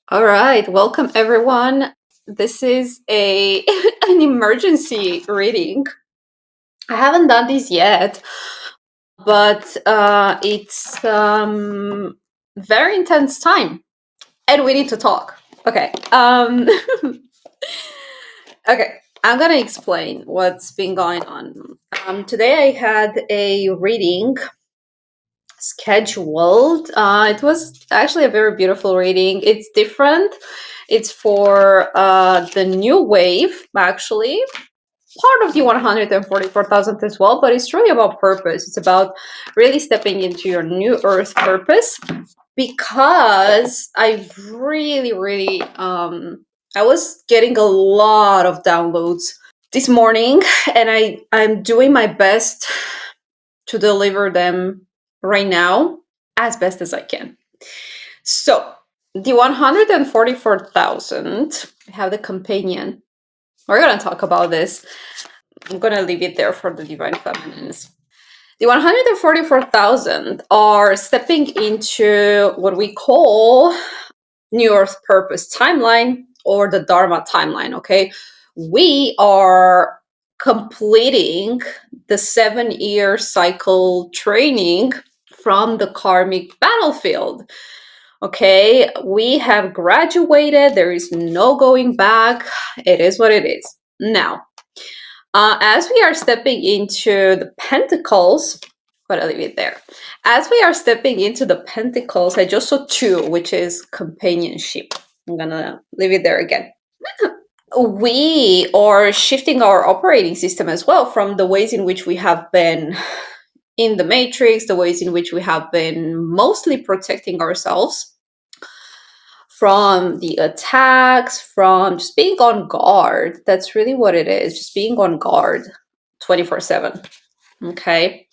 All right, welcome everyone. This is a an emergency reading. I haven't done this yet, but it's very intense time, and we need to talk. Okay. Okay. I'm gonna explain what's been going on. Today I had a reading scheduled. It was actually a very beautiful reading. It's different. It's for the new wave, actually, part of the 144,000 as well, but it's truly about purpose. It's about really stepping into your new earth purpose because I really, I was getting a lot of downloads this morning and I'm doing my best to deliver them right now as best as I can. So the 144,000 have the companion. We're going to talk about this. I'm going to leave it there for the divine feminines. The 144,000 are stepping into what we call New Earth Purpose timeline or the Dharma timeline, okay? We are completing the 7-year cycle training from the karmic battlefield. Okay, we have graduated. There is no going back. It is what it is. Now, as we are stepping into the pentacles, but I'll leave it there. As we are stepping into the pentacles, I just saw 2, which is companionship. I'm gonna leave it there again. We are shifting our operating system as well from the ways in which we have been in the matrix, the ways in which we have been mostly protecting ourselves from the attacks, from just being on guard. That's really what it is, just being on guard 24/7. Okay.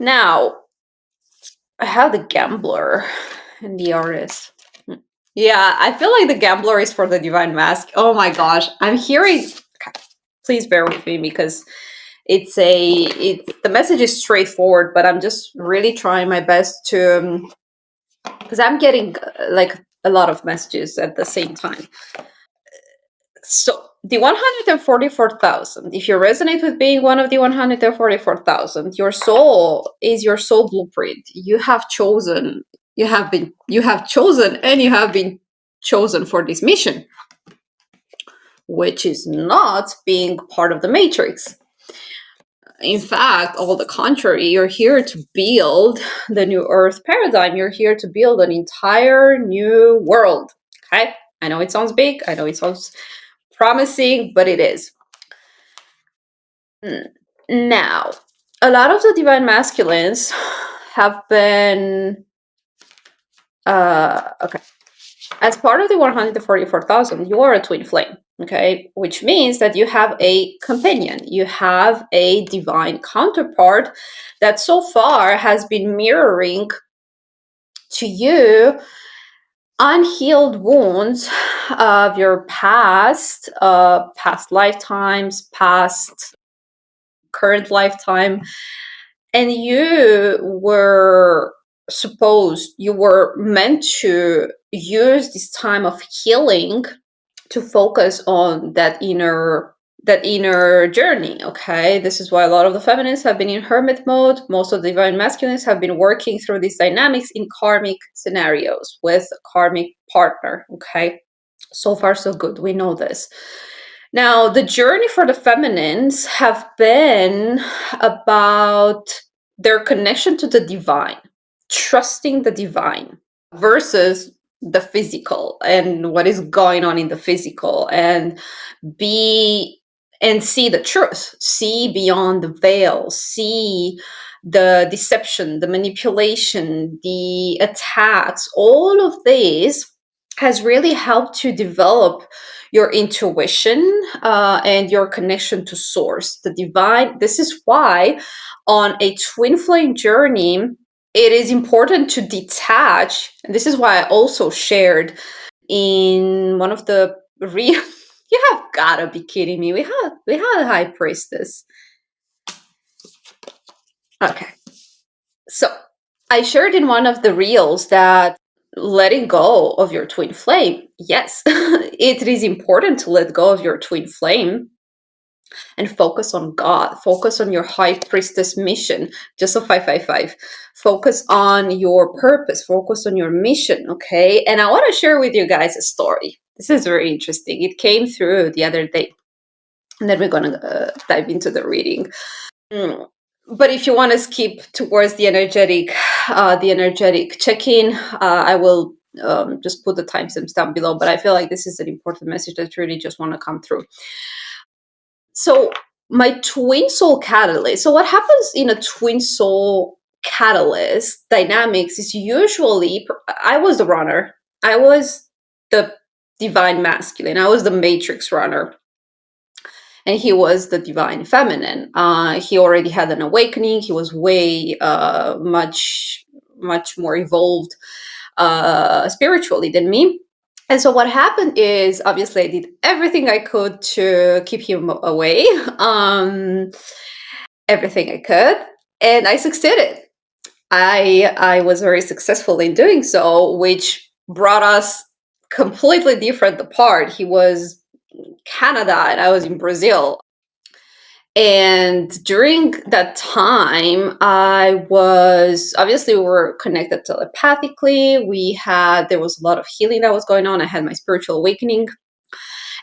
Now, I have the gambler and the artist. Yeah, I feel like the gambler is for the divine mask. Oh my gosh, I'm hearing. Okay, please bear with me because it's the message is straightforward, but I'm just really trying my best to because I'm getting like a lot of messages at the same time. So the 144,000, if you resonate with being one of the 144,000, your soul is your soul blueprint. You have chosen, you have chosen, and you have been chosen for this mission, which is not being part of the matrix. In fact, all the contrary, you're here to build the new earth paradigm. You're here to build an entire new world. Okay? I know it sounds big. I know it sounds promising, but it is. Now, a lot of the divine masculines have been okay. As part of the 144,000, you are a twin flame, okay? Which means that you have a companion, you have a divine counterpart that so far has been mirroring to you unhealed wounds of your past, past lifetimes, past current lifetime, and you were meant to use this time of healing to focus on that inner journey. Okay, this is why a lot of the feminists have been in hermit mode. Most of the divine masculines have been working through these dynamics in karmic scenarios with a karmic partner. Okay, so far so good, we know this. Now, the journey for the feminines have been about their connection to the divine, trusting the divine versus the physical and what is going on in the physical, and see the truth, see beyond the veil, see the deception, the manipulation, the attacks. All of this has really helped to develop your intuition and your connection to source, the divine. This is why on a twin flame journey, it is important to detach. And this is why I also shared in one of the real. You have gotta be kidding me. We had a high priestess. Okay. So I shared in one of the reels that letting go of your twin flame. Yes, it is important to let go of your twin flame and focus on God. Focus on your high priestess mission. Just a 555. Focus on your purpose. Focus on your mission. Okay. And I want to share with you guys a story. This is very interesting. It came through the other day. And then we're going to dive into the reading. But if you want to skip towards the energetic check-in, I will just put the timestamps down below. But I feel like this is an important message that really just want to come through. So my twin soul catalyst. So what happens in a twin soul catalyst dynamics is usually, I was the runner. I was the divine masculine. I was the matrix runner. And he was the divine feminine. He already had an awakening. He was way much more evolved spiritually than me. And so what happened is, obviously, I did everything I could to keep him away, everything I could, and I succeeded. I was very successful in doing so, which brought us completely different apart. He was in Canada and I was in Brazil. And during that time, I was obviously we were connected telepathically. There was a lot of healing that was going on. I had my spiritual awakening.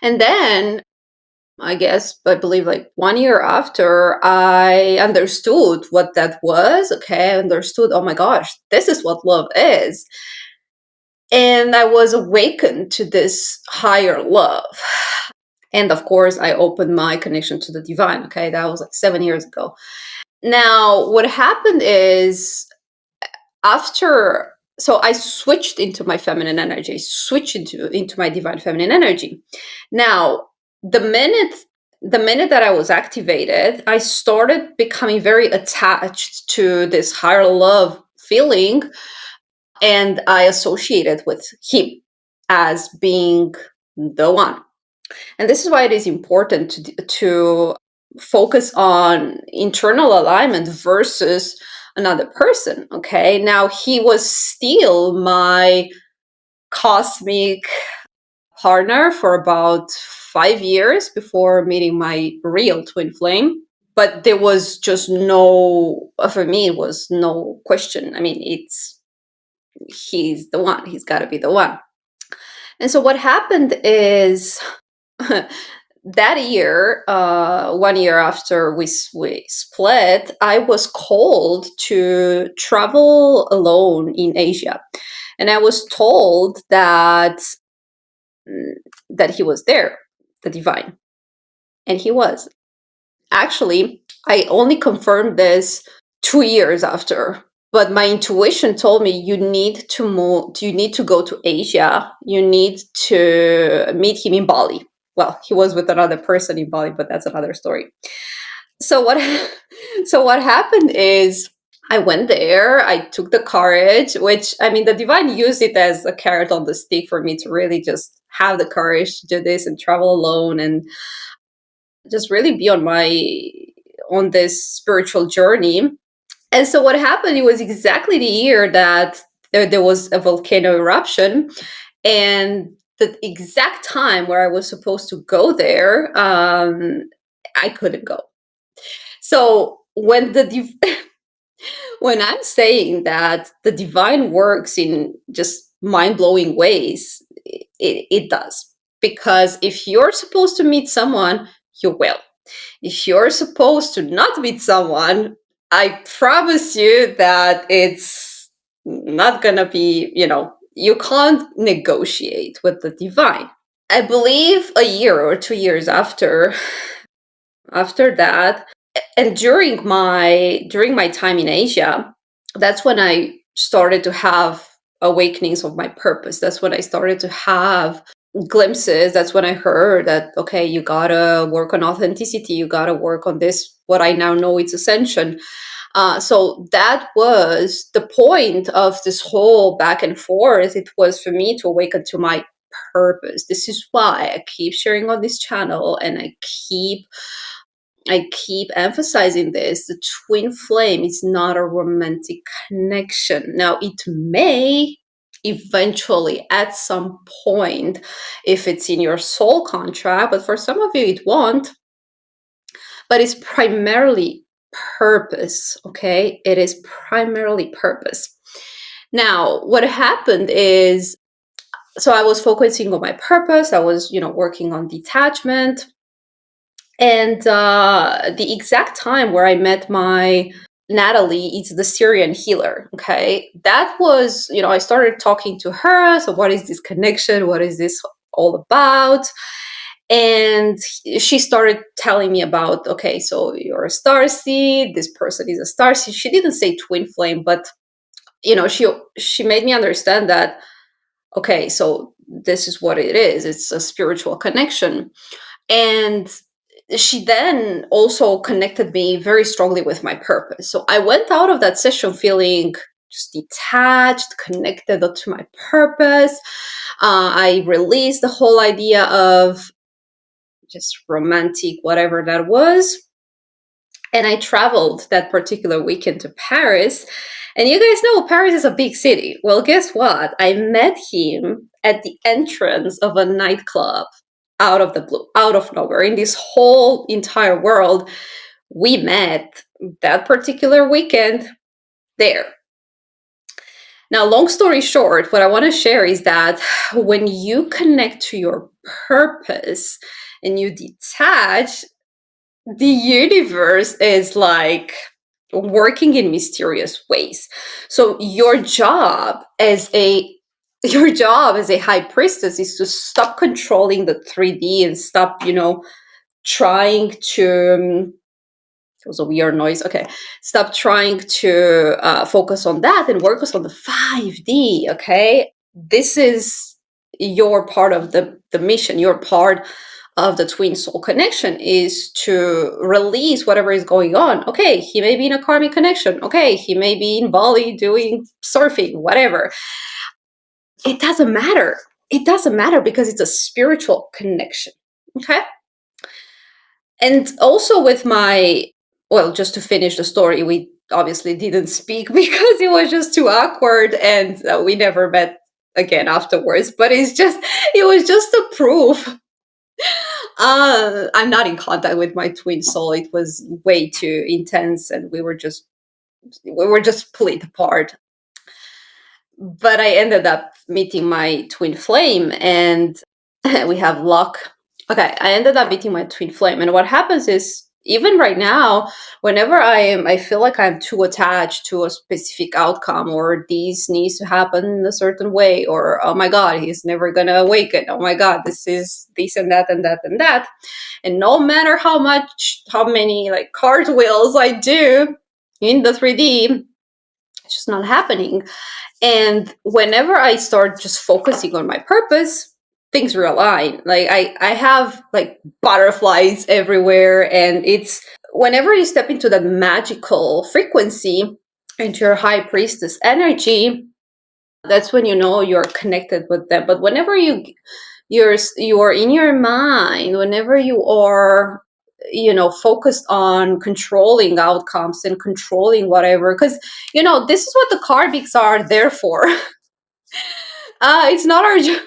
And then I believe like 1 year after, I understood what that was. Okay, I understood, oh my gosh, this is what love is. And I was awakened to this higher love. And of course, I opened my connection to the divine. Okay, that was like 7 years ago. Now, what happened is so I switched into my feminine energy, switched into my divine feminine energy. Now, the minute that I was activated, I started becoming very attached to this higher love feeling, and I associated with him as being the one. And this is why it is important to focus on internal alignment versus another person. Okay. Now, he was still my cosmic partner for about 5 years before meeting my real twin flame. But there was just for me, it was no question. I mean, he's the one, he's got to be the one. And so what happened is, that year, 1 year after we split, I was called to travel alone in Asia. And I was told that he was there, the divine. And he was. Actually, I only confirmed this 2 years after. But my intuition told me you need to move, you need to go to Asia. You need to meet him in Bali. Well, he was with another person in Bali, but that's another story. So what happened is, I went there, I took the courage, which, I mean, the divine used it as a carrot on the stick for me to really just have the courage to do this and travel alone and just really be on this spiritual journey. And so what happened, it was exactly the year that there was a volcano eruption, and the exact time where I was supposed to go there, I couldn't go. So when when I'm saying that the divine works in just mind-blowing ways, it does. Because if you're supposed to meet someone, you will. If you're supposed to not meet someone, I promise you that it's not going to be, you can't negotiate with the divine. I believe a year or 2 years after that, and during my time in Asia, that's when I started to have awakenings of my purpose. That's when I started to have glimpses. That's when I heard that, okay, you gotta work on authenticity, you gotta work on this, what I now know it's ascension. So that was the point of this whole back and forth. It was for me to awaken to my purpose. This is why I keep sharing on this channel, and I keep emphasizing this. The twin flame is not a romantic connection. Now, it may eventually at some point if it's in your soul contract, but for some of you it won't. But it's primarily purpose, okay? It is primarily purpose. Now, what happened is, so I was focusing on my purpose. I was, working on detachment. And the exact time where I met my Natalie, it's the Syrian healer. Okay. That was, I started talking to her. So, what is this connection? What is this all about? And she started telling me about, okay, so you're a starseed. This person is a starseed. She didn't say twin flame, but she made me understand that, okay, so this is what it is. It's a spiritual connection. And she then also connected me very strongly with my purpose. So I went out of that session feeling just detached, connected to my purpose. I released the whole idea of just romantic, whatever that was. And I traveled that particular weekend to Paris. And you guys know Paris is a big city. Well, guess what? I met him at the entrance of a nightclub out of the blue, out of nowhere. In this whole entire world, we met that particular weekend there. Now, long story short, what I want to share is that when you connect to your purpose and you detach, the universe is like working in mysterious ways. So your job as a high priestess is to stop controlling the 3D and stop, trying to it was a weird noise. Okay. Stop trying to focus on that and work on the 5D. Okay. This is your part of the mission. Your part of the twin soul connection is to release whatever is going on. Okay. He may be in a karmic connection. Okay. He may be in Bali doing surfing, whatever. It doesn't matter. It doesn't matter because it's a spiritual connection. Okay. And also with just to finish the story, we obviously didn't speak because it was just too awkward and we never met again afterwards. But it was just a proof. I'm not in contact with my twin soul. It was way too intense and we were just split apart. But I ended up meeting my twin flame and we have luck. Okay, I ended up meeting my twin flame. And what happens is, even right now, whenever I feel like I'm too attached to a specific outcome, or this needs to happen in a certain way, or oh my God, he's never gonna awaken. Oh my God, this is this and that and that and that. And no matter how many like cartwheels I do in the 3D, it's just not happening. And whenever I start just focusing on my purpose, things realign. Like I have like butterflies everywhere. And it's whenever you step into that magical frequency, into your high priestess energy, that's when you know you're connected with them. But whenever you're in your mind, whenever you are focused on controlling outcomes and controlling whatever, because this is what the karmics are there for. It's not our job.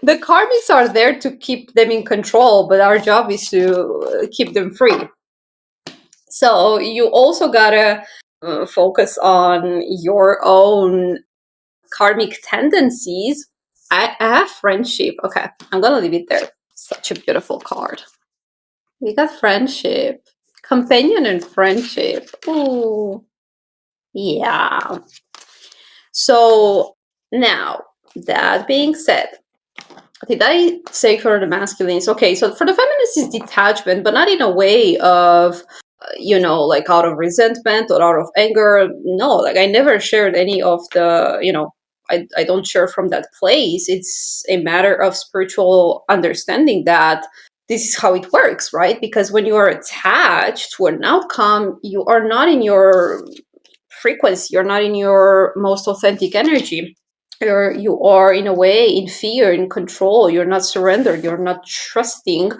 The karmics are there to keep them in control, but our job is to keep them free. So you also gotta focus on your own karmic tendencies. I have friendship. Okay, I'm gonna leave it there. Such a beautiful card. We got friendship, companion, and friendship. Ooh, yeah. So now, that being said, did I say for the masculines? Okay, so for the feminines is detachment, but not in a way of, like out of resentment or out of anger. No, like I never shared any of the, I don't share from that place. It's a matter of spiritual understanding that this is how it works, right? Because when you are attached to an outcome, you are not in your frequency, you're not in your most authentic energy. You are in a way in fear, in control. You're not surrendered, you're not trusting,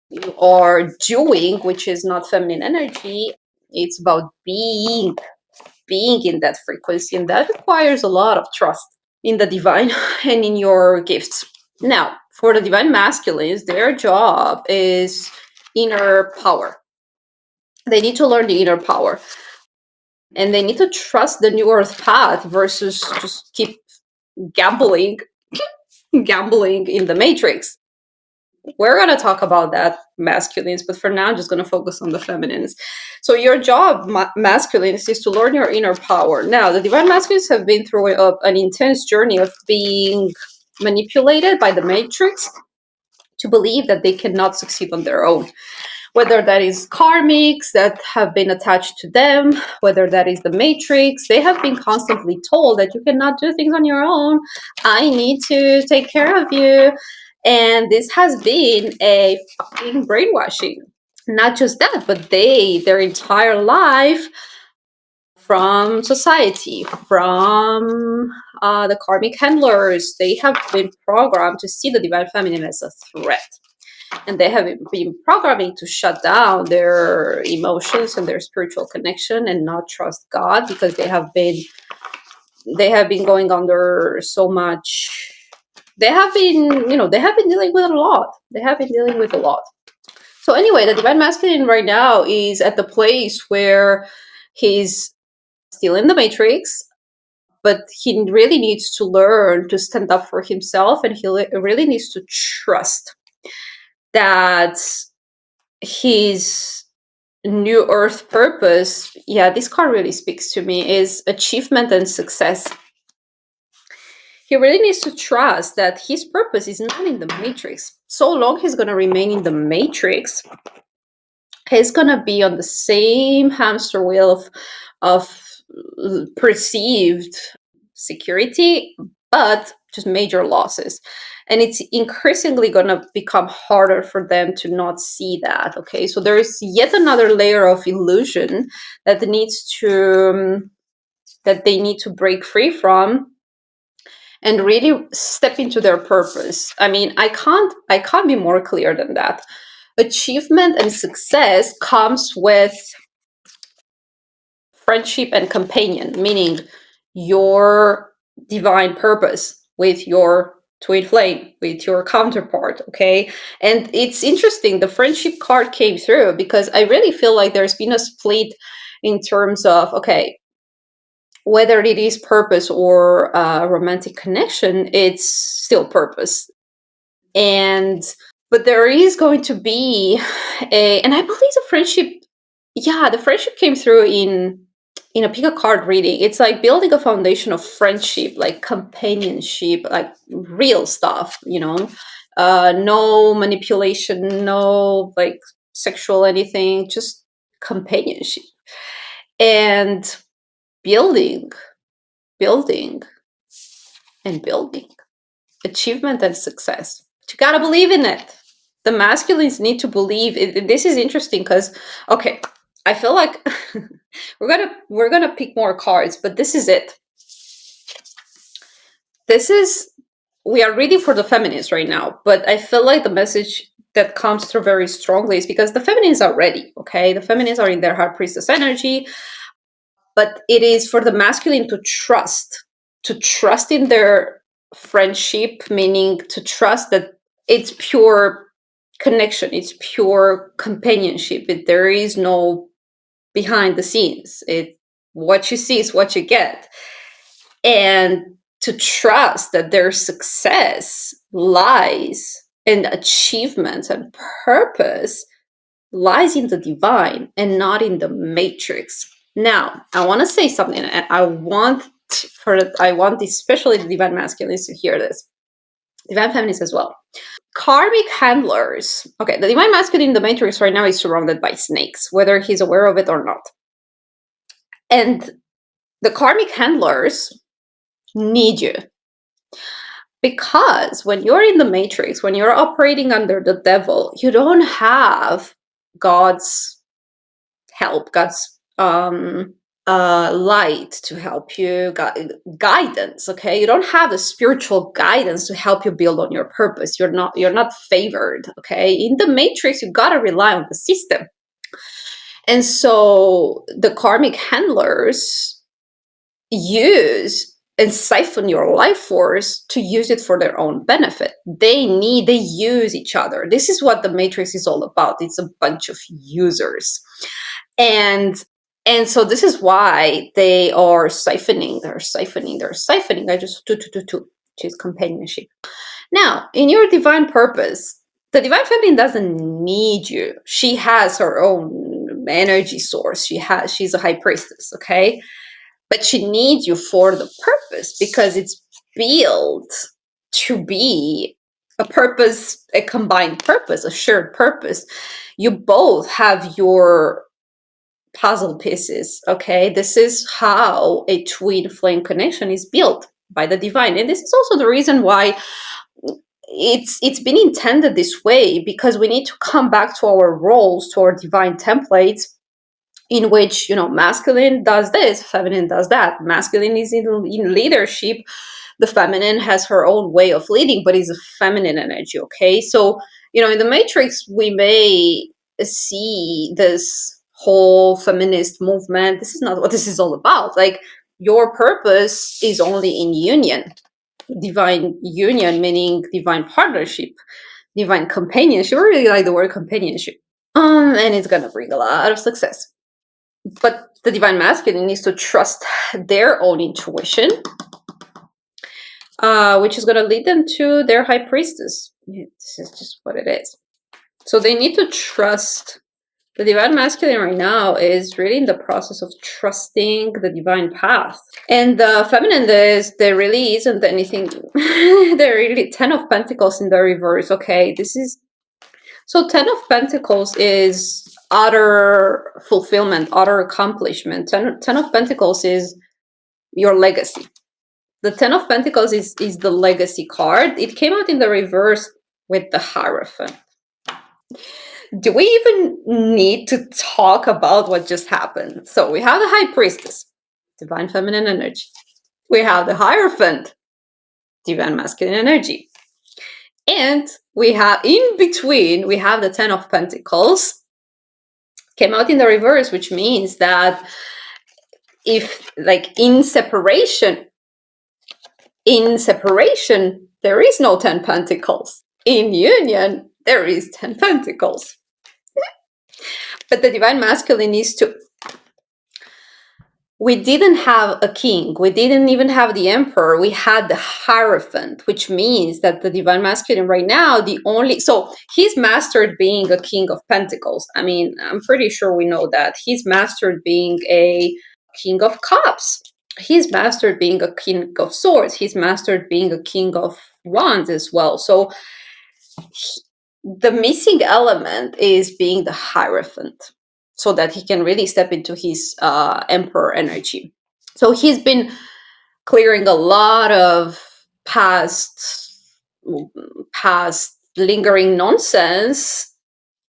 you are doing, which is not feminine energy. It's about being. being in that frequency, and that requires a lot of trust in the divine and in your gifts. Now, for the divine masculines, their job is inner power. They need to learn the inner power, and they need to trust the new earth path versus just keep gambling in the matrix. We're going to talk about that, masculines, but for now I'm just going to focus on the feminines. So your job, masculines, is to learn your inner power. Now, the divine masculines have been through an intense journey of being manipulated by the matrix to believe that they cannot succeed on their own. Whether that is karmics that have been attached to them, whether that is the matrix, they have been constantly told that you cannot do things on your own. I need to take care of you. And this has been a fucking brainwashing. Not just that, but their entire life, from society, from the karmic handlers, they have been programmed to see the divine feminine as a threat. And they have been programming to shut down their emotions and their spiritual connection and not trust God, because they have been going under so much. They have been dealing with a lot. So anyway, the divine masculine right now is at the place where he's still in the matrix, but he really needs to learn to stand up for himself, and he really needs to trust that his new earth purpose, this card really speaks to me, is achievement and success. He really needs to trust that his purpose is not in the matrix. So long he's going to remain in the matrix, he's going to be on the same hamster wheel of perceived security, but just major losses. And it's increasingly going to become harder for them to not see that. Okay, so there is yet another layer of illusion that they need to break free from and really step into their purpose. I mean, I can't be more clear than that. Achievement and success comes with friendship and companion, meaning your divine purpose with your twin flame, with your counterpart. Okay, and it's interesting, the friendship card came through because I really feel like there's been a split in terms of, okay, whether it is purpose or romantic connection, it's still purpose. But there is going to be and I believe the friendship came through in a pick a card reading. It's like building a foundation of friendship, like companionship, like real stuff, no manipulation, no like sexual anything, just companionship and building and building, achievement and success. You gotta believe in it. The masculines need to believe it. This is interesting because, okay, I feel like we're gonna pick more cards, but this is it. We are reading for the feminines right now, but I feel like the message that comes through very strongly is because the feminines are ready. Okay, the feminines are in their high priestess energy, but it is for the masculine to trust in their friendship, meaning to trust that it's pure connection, it's pure companionship. There is no behind the scenes. What you see is what you get. And to trust that their success lies and achievements and purpose lies in the divine and not in the matrix. Now, I want to say something, and I want especially the divine masculines to hear this. Divine feminists as well. Karmic handlers. Okay, the divine masculine in the matrix right now is surrounded by snakes, whether he's aware of it or not. And the karmic handlers need you. Because when you're in the matrix, when you're operating under the devil, you don't have God's help, God's light to help you, guidance. Okay, you don't have the spiritual guidance to help you build on your purpose. You're not favored. Okay, in the matrix, you gotta rely on the system. And so the karmic handlers use and siphon your life force to use it for their own benefit. They use each other. This is what the Matrix is all about. It's a bunch of users. And so this is why they are siphoning. They're siphoning. I just two, which is companionship. Now, in your divine purpose, the divine feminine doesn't need you. She has her own energy source. She's a high priestess, okay? But she needs you for the purpose because it's built to be a purpose, a combined purpose, a shared purpose. You both have your puzzle pieces, okay? This is how a twin flame connection is built by the divine. And this is also the reason why it's been intended this way, because we need to come back to our roles, to our divine templates, in which, masculine does this, feminine does that. Masculine is in leadership. The feminine has her own way of leading, but is a feminine energy, okay? So, in the Matrix, we may see this whole feminist movement. This is not what this is all about. Like, your purpose is only in union. Divine union, meaning divine partnership, divine companionship. I really like the word companionship. And it's gonna bring a lot of success. But the divine masculine needs to trust their own intuition, which is gonna lead them to their high priestess. This is just what it is. So they need to trust. The divine masculine right now is really in the process of trusting the divine path. And the feminine, there really isn't anything. There really 10 of Pentacles in the reverse. Okay, so 10 of Pentacles is utter fulfillment, utter accomplishment. 10 of Pentacles is your legacy. The 10 of Pentacles is the legacy card. It came out in the reverse with the Hierophant. Do we even need to talk about what just happened? So we have the High Priestess, divine feminine energy. We have the Hierophant, divine masculine energy. And we have, in between, we have the 10 of Pentacles. Came out in the reverse, which means that if, like, in separation, there is no 10 Pentacles. In union, there is 10 Pentacles. But the divine masculine needs to. We didn't have a king. We didn't even have the emperor. We had the Hierophant, which means that the divine masculine right now, so he's mastered being a king of pentacles. I mean, I'm pretty sure we know that. He's mastered being a king of cups. He's mastered being a king of swords. He's mastered being a king of wands as well. So the missing element is being the Hierophant, so that he can really step into his emperor energy. So he's been clearing a lot of past lingering nonsense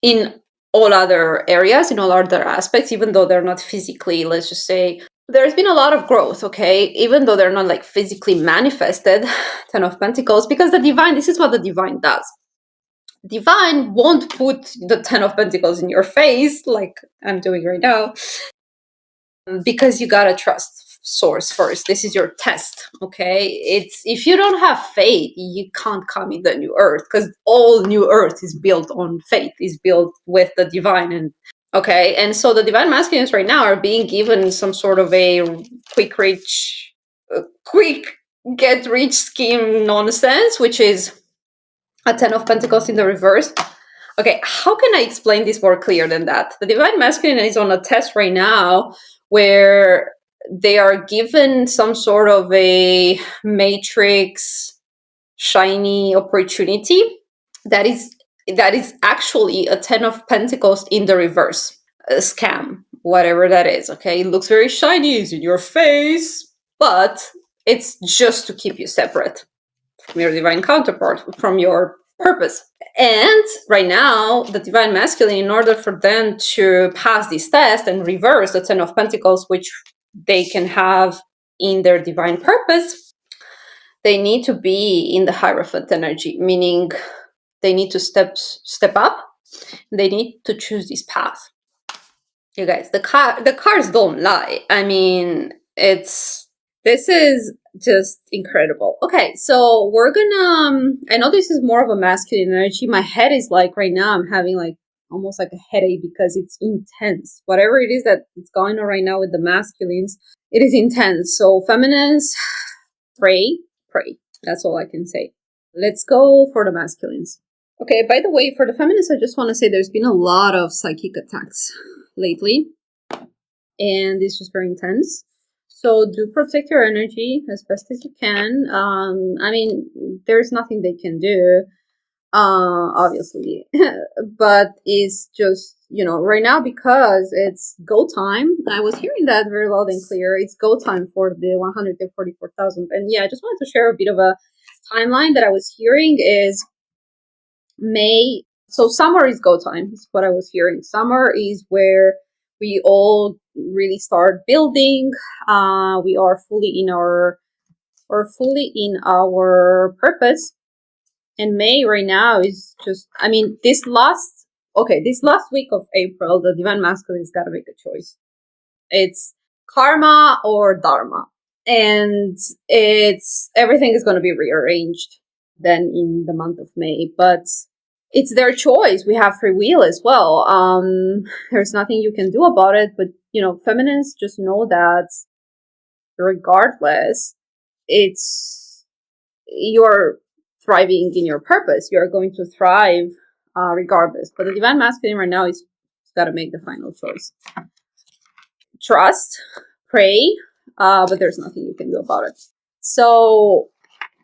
in all other areas, in all other aspects, even though they're not physically, let's just say, there's been a lot of growth, okay? Even though they're not like physically manifested, 10 of Pentacles, because the divine, this is what the divine does. Divine won't put the 10 of Pentacles in your face like I'm doing right now, because you gotta trust source first. This is your test, okay? It's, if you don't have faith, you can't come in the new earth, because all new earth is built on faith, is built with the divine. And okay, and so the divine masculines right now are being given some sort of a quick get rich scheme nonsense, which is a 10 of Pentacles in the reverse. Okay, how can I explain this more clear than that? The divine masculine is on a test right now where they are given some sort of a matrix shiny opportunity that is actually a 10 of Pentacles in the reverse. A scam, whatever that is, okay? It looks very shiny, it's in your face, but it's just to keep you separate from your divine counterpart, from your purpose. And right now, the divine masculine, in order for them to pass this test and reverse the 10 of Pentacles, which they can have in their divine purpose, they need to be in the Hierophant energy, meaning they need to step up. They need to choose this path. You guys, the cards don't lie. I mean, it's This is just incredible. Okay, so we're gonna. I know this is more of a masculine energy. My head is like right now. I'm having like almost like a headache because it's intense. Whatever it is that is going on right now with the masculines, it is intense. So feminines, pray, pray. That's all I can say. Let's go for the masculines. Okay. By the way, for the feminists, I just want to say there's been a lot of psychic attacks lately, and it's just very intense. So do protect your energy as best as you can. I mean, there's nothing they can do, obviously, but it's just, right now because it's go time. I was hearing that very loud and clear. It's go time for the 144,000. And yeah, I just wanted to share a bit of a timeline that I was hearing is May. So summer is go time, is what I was hearing. Summer is where we all really start building. We are fully in our purpose. And May right now is just, I mean, this last week of April, the divine masculine's got to make a choice. It's karma or dharma, and it's everything is going to be rearranged then in the month of May, but it's their choice. We have free will as well. There's nothing you can do about it, but feminists just know that regardless, it's you're thriving in your purpose. You're going to thrive regardless. But the divine masculine right now is got to make the final choice. Trust, pray, but there's nothing you can do about it. So,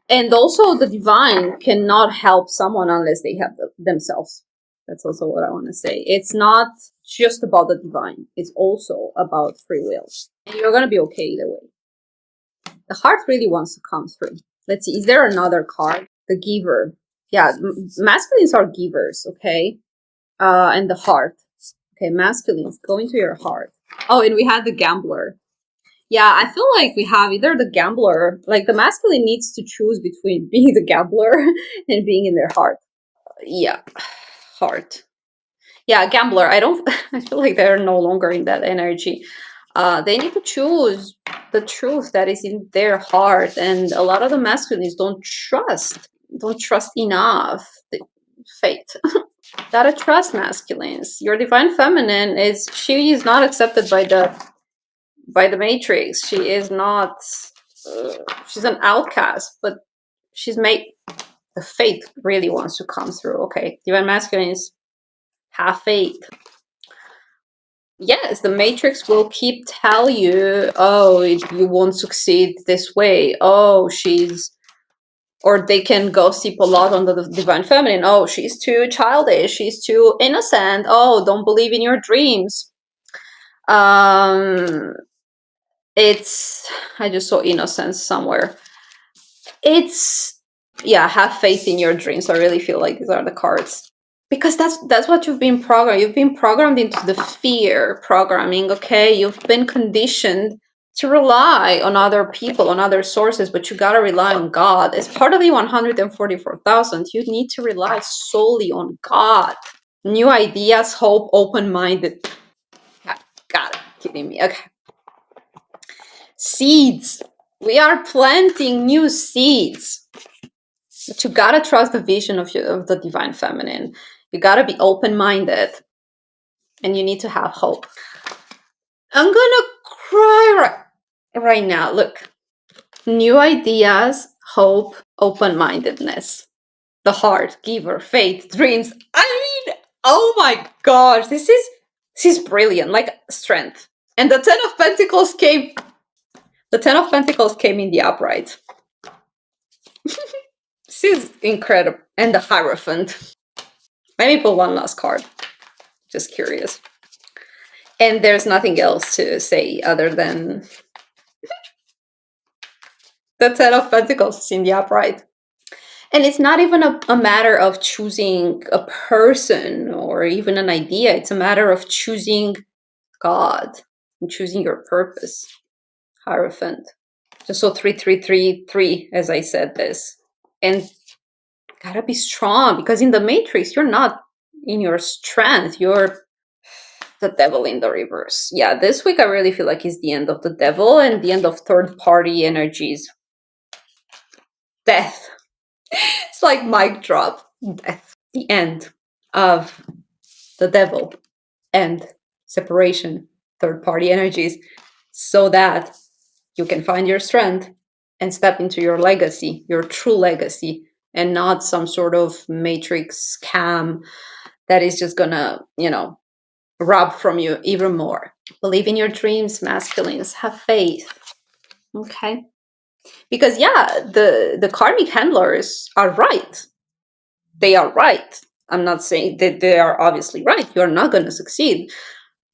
and also the divine cannot help someone unless they help themselves. That's also what I want to say. It's not just about the divine. It's also about free will. And you're going to be okay either way. The heart really wants to come through. Let's see. Is there another card? The giver. Yeah, masculines are givers, okay? And the heart. Okay, masculines, go into your heart. Oh, and we had the gambler. Yeah, I feel like we have either the gambler, like the masculine needs to choose between being the gambler and being in their heart. Yeah, heart. Yeah, gambler. I feel like they're no longer in that energy. They need to choose the truth that is in their heart, and a lot of the masculines don't trust enough the fate. Gotta trust masculines. Your divine feminine she is not accepted by the matrix. She is not she's an outcast, but she's made the faith really wants to come through. Okay, divine masculines have faith. Yes, the matrix will keep tell you, oh, you won't succeed this way. Oh, or they can gossip a lot on the divine feminine. Oh, she's too childish. She's too innocent. Oh, don't believe in your dreams. It's, I just saw innocence somewhere. It's, yeah, have faith in your dreams. I really feel like these are the cards. Because that's what you've been programmed. You've been programmed into the fear programming, okay? You've been conditioned to rely on other people, on other sources, but you gotta rely on God. As part of the 144,000, you need to rely solely on God. New ideas, hope, open-minded. Got it. Kidding me. Okay. Seeds. We are planting new seeds. But you gotta trust the vision of the divine feminine. You gotta be open-minded. And you need to have hope. I'm gonna cry right now. Look. New ideas, hope, open-mindedness. The heart, giver, faith, dreams. I mean, oh my gosh, this is brilliant, like strength. And the Ten of Pentacles came in the upright. This is incredible. And the Hierophant. Let me pull one last card. Just curious. And there's nothing else to say other than the Ten of Pentacles in the upright. And it's not even a matter of choosing a person or even an idea. It's a matter of choosing God and choosing your purpose. Hierophant. Just so 3333, as I said this. And gotta be strong, because in the Matrix, you're not in your strength. You're The devil in the reverse. Yeah, this week I really feel like it's the end of the devil and the end of third party energies. Death. It's like mic drop. Death. The end of the devil and separation, third party energies, so that you can find your strength and step into your legacy, your true legacy, and not some sort of matrix scam that is just gonna, rob from you even more. Believe in your dreams, masculines. Have faith. Okay. Because the karmic handlers are right. They are right. I'm not saying that they are obviously right. You're not going to succeed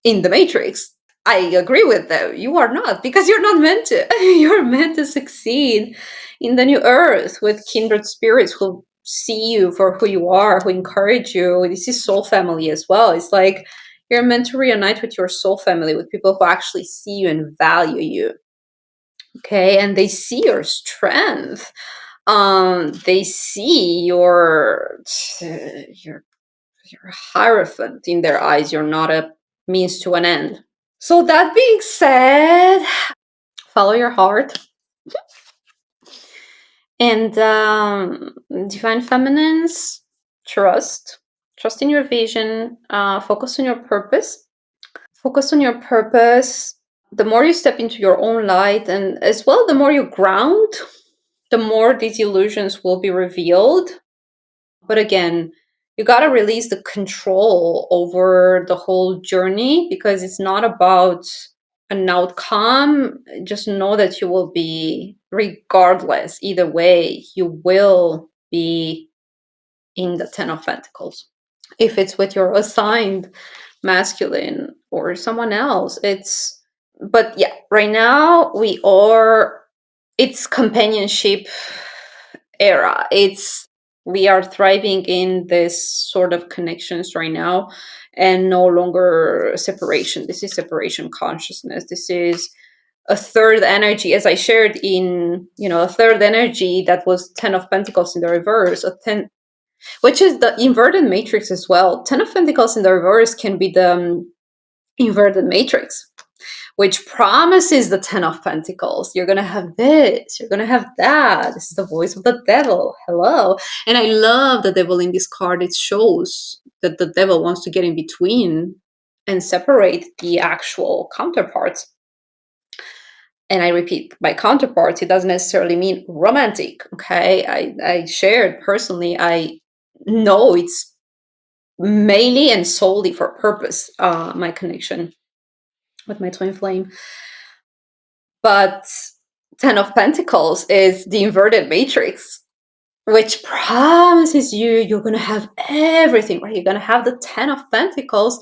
in the matrix. I agree with them. You are not, because you're not meant to. You're meant to succeed in the new earth with kindred spirits who see you for who you are, who encourage you. This is soul family as well. It's like you're meant to reunite with your soul family, with people who actually see you and value you. Okay, and they see your strength. They see your hierophant in their eyes. You're not a means to an end. So that being said, follow your heart. And divine feminines, trust in your vision. Focus on your purpose. Focus on your purpose. The more you step into your own light, and as well, the more you ground, the more these illusions will be revealed. But again, you got to release the control over the whole journey, because it's not about an outcome. Just know that you will be, regardless, either way, you will be in the 10 of Pentacles. If it's with your assigned masculine or someone else, but yeah, right now it's companionship era. We are thriving in this sort of connections right now, and no longer separation. This is separation consciousness. This is a third energy, as I shared in, a third energy that was 10 of Pentacles in the reverse, which is the inverted matrix as well. 10 of Pentacles in the reverse can be the inverted matrix, which promises the 10 of Pentacles. You're going to have this, you're going to have that. This is the voice of the devil. Hello. And I love the devil in this card. It shows that the devil wants to get in between and separate the actual counterparts. And I repeat, by counterparts, it doesn't necessarily mean romantic. Okay. I shared personally, I know it's mainly and solely for purpose, my connection with my twin flame. But 10 of Pentacles is the inverted matrix, which promises you're going to have everything, right? You're going to have the 10 of Pentacles,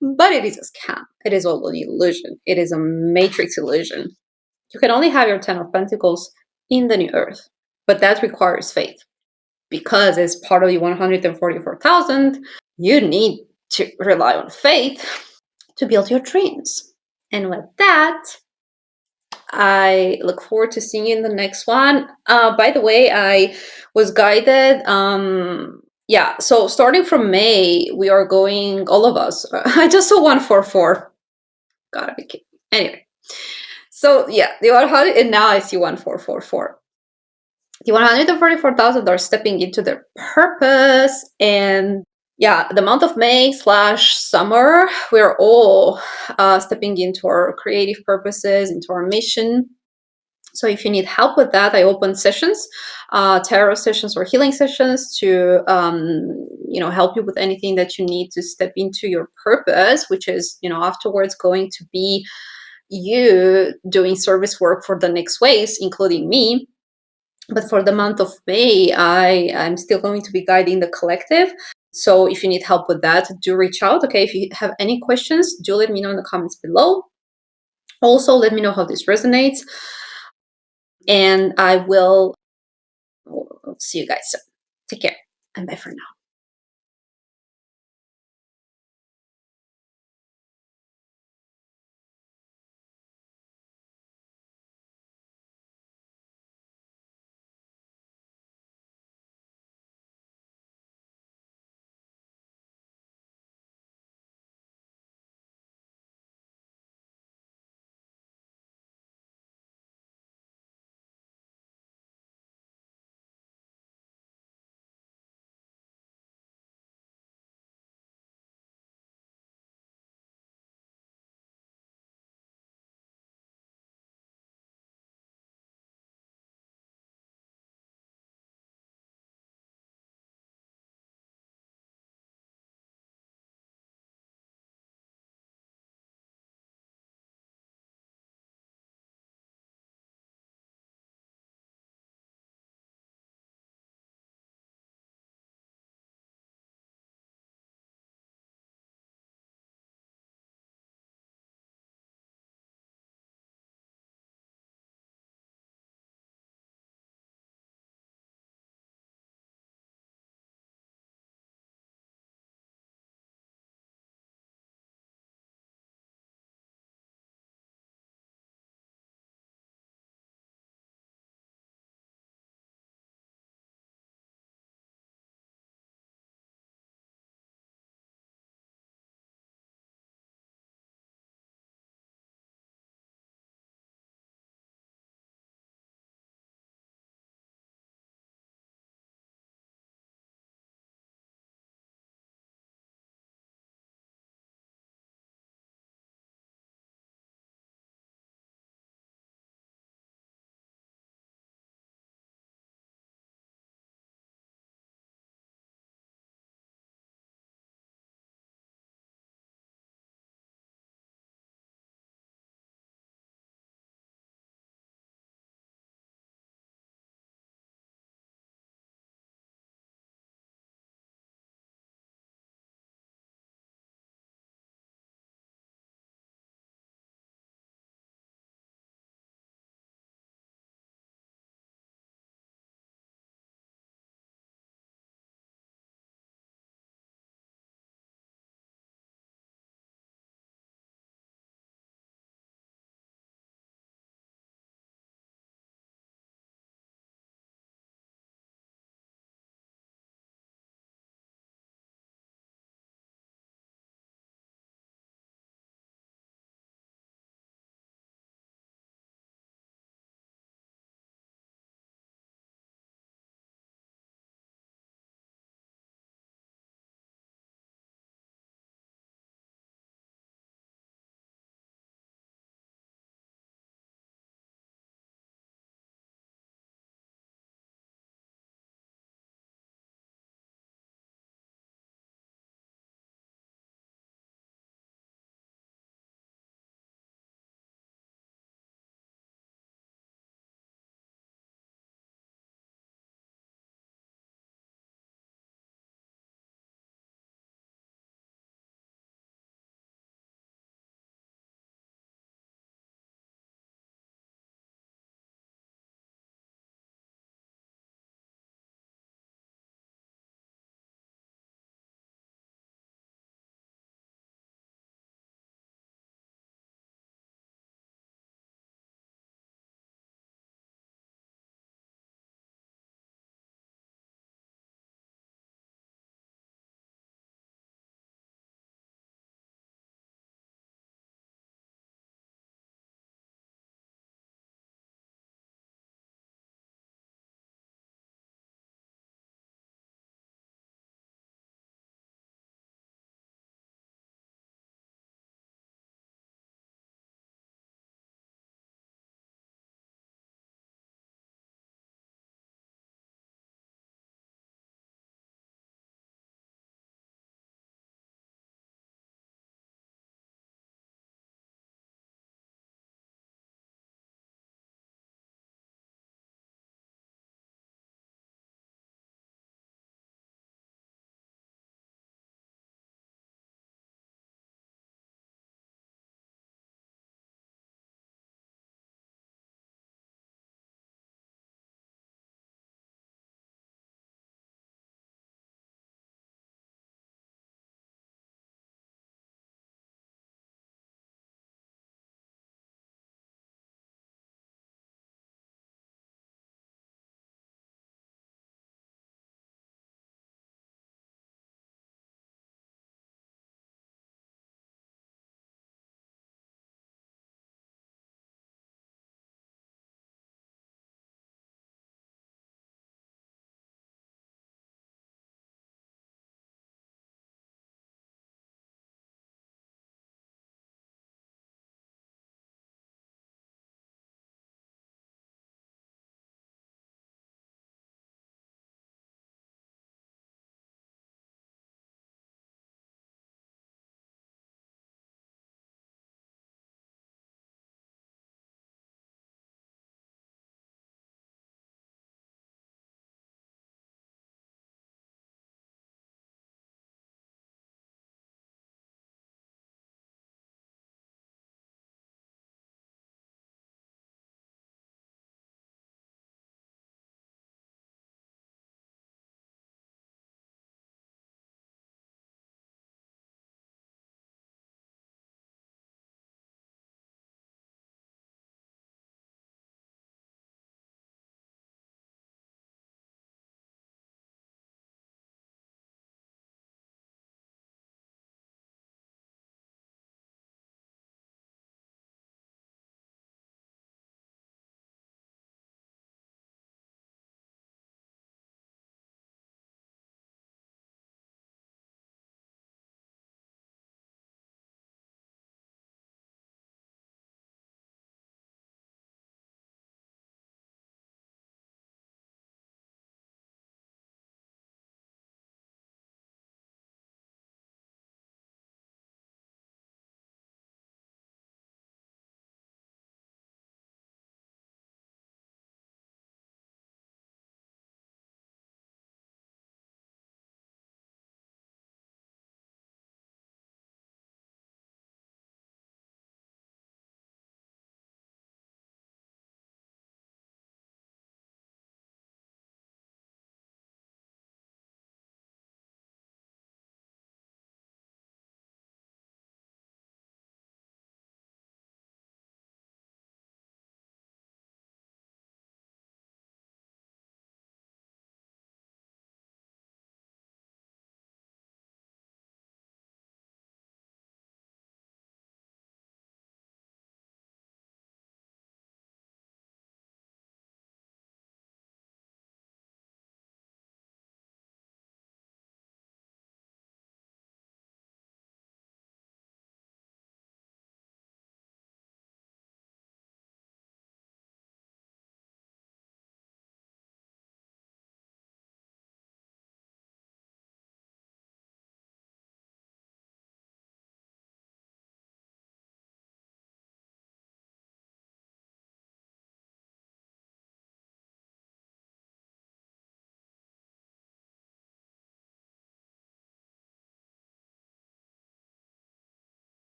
but it is a scam. It is all an illusion. It is a matrix illusion. You can only have your 10 of Pentacles in the new earth, but that requires faith, because as part of the 144,000, you need to rely on faith to build your dreams. And with that, I look forward to seeing you in the next one. By the way, I was guided. So starting from May, we are going, all of us. I just saw 144. Gotta be kidding. Anyway, so yeah, the 100, and now I see 1444. The 144,000 are stepping into their purpose, and the month of May / summer, we're all stepping into our creative purposes, into our mission. So if you need help with that, I open sessions, tarot sessions or healing sessions to, help you with anything that you need to step into your purpose, which is, afterwards going to be you doing service work for the next waves, including me. But for the month of May, I'm still going to be guiding the collective. So if you need help with that, do reach out. Okay, if you have any questions, do let me know in the comments below. Also, let me know how this resonates. And I will see you guys soon. Take care, and bye for now.